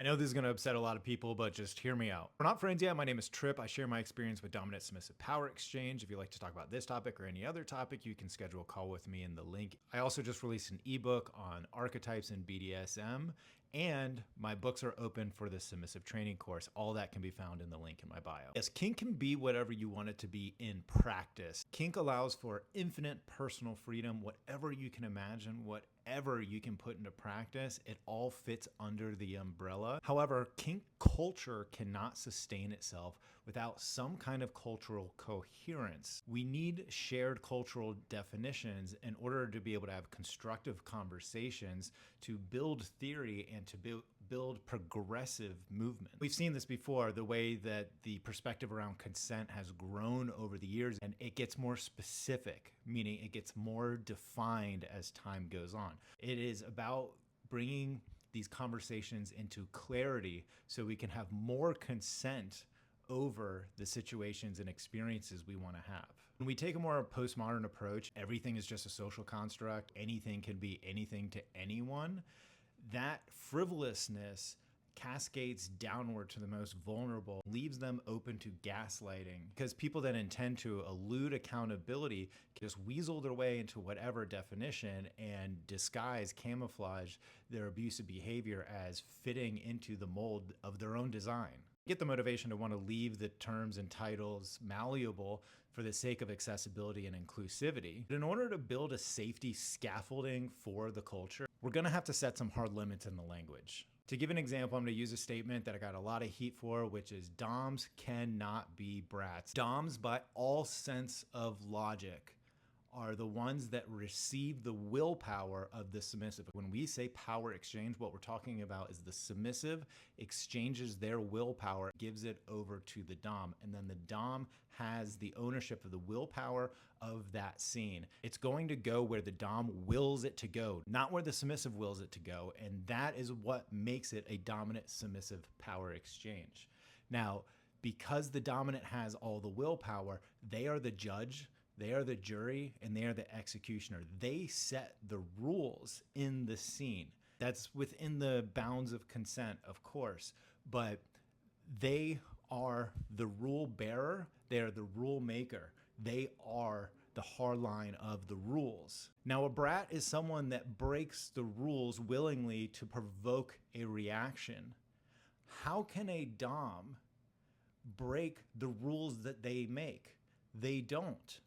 I know this is going to upset a lot of people, but just hear me out. We're not friends yet. My name is Trip. I share my experience with dominant submissive power exchange. If you'd like to talk about this topic or any other topic, you can schedule a call with me in the link. I also just released an ebook on archetypes in BDSM, and my books are open for the submissive training course. All that can be found in the link in my bio. Yes, kink can be whatever you want it to be in practice. Kink allows for infinite personal freedom, whatever you can imagine, whatever you can put into practice, it all fits under the umbrella. However, kink culture cannot sustain itself without some kind of cultural coherence. We need shared cultural definitions in order to be able to have constructive conversations, to build theory, and to build progressive movement. We've seen this before, the way that the perspective around consent has grown over the years, and it gets more specific, meaning it gets more defined as time goes on. It is about bringing these conversations into clarity so we can have more consent over the situations and experiences we want to have. When we take a more postmodern approach, everything is just a social construct, anything can be anything to anyone, that frivolousness cascades downward to the most vulnerable, leaves them open to gaslighting, because people that intend to elude accountability can just weasel their way into whatever definition and disguise, camouflage their abusive behavior as fitting into the mold of their own design. Get the motivation to want to leave the terms and titles malleable for the sake of accessibility and inclusivity. But in order to build a safety scaffolding for the culture, we're going to have to set some hard limits in the language. To give an example, I'm going to use a statement that I got a lot of heat for, which is doms cannot be brats. Doms, by all sense of logic, are the ones that receive the willpower of the submissive. When we say power exchange, what we're talking about is the submissive exchanges their willpower, gives it over to the dom, and then the dom has the ownership of the willpower of that scene. It's going to go where the dom wills it to go, not where the submissive wills it to go, and that is what makes it a dominant submissive power exchange. Now, because the dominant has all the willpower, they are the judge, they are the jury, and they are the executioner. They set the rules in the scene. That's within the bounds of consent, of course, but they are the rule bearer. They are the rule maker. They are the hard line of the rules. Now, a brat is someone that breaks the rules willingly to provoke a reaction. How can a dom break the rules that they make? They don't.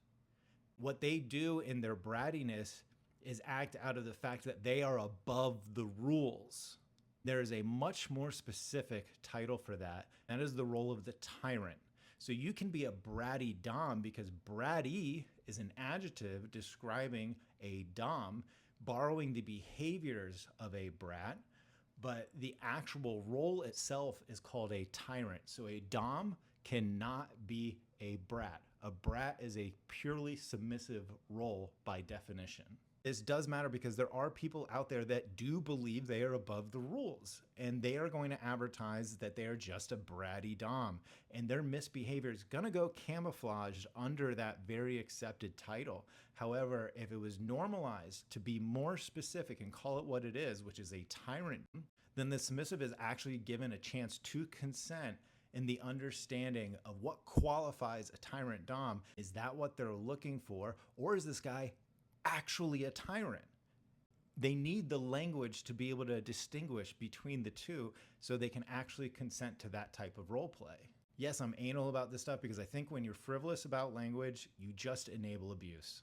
What they do in their brattiness is act out of the fact that they are above the rules. There is a much more specific title for that. That is the role of the tyrant. So you can be a bratty dom because bratty is an adjective describing a dom, borrowing the behaviors of a brat, but the actual role itself is called a tyrant. So a dom cannot be a brat. A brat is a purely submissive role by definition. This does matter because there are people out there that do believe they are above the rules, and they are going to advertise that they are just a bratty dom, and their misbehavior is going to go camouflaged under that very accepted title. However, if it was normalized to be more specific and call it what it is, which is a tyrant, then the submissive is actually given a chance to consent in the understanding of what qualifies a tyrant dom. Is that what they're looking for, or is this guy actually a tyrant? They need the language to be able to distinguish between the two so they can actually consent to that type of role play. Yes, I'm anal about this stuff because I think when you're frivolous about language, you just enable abuse.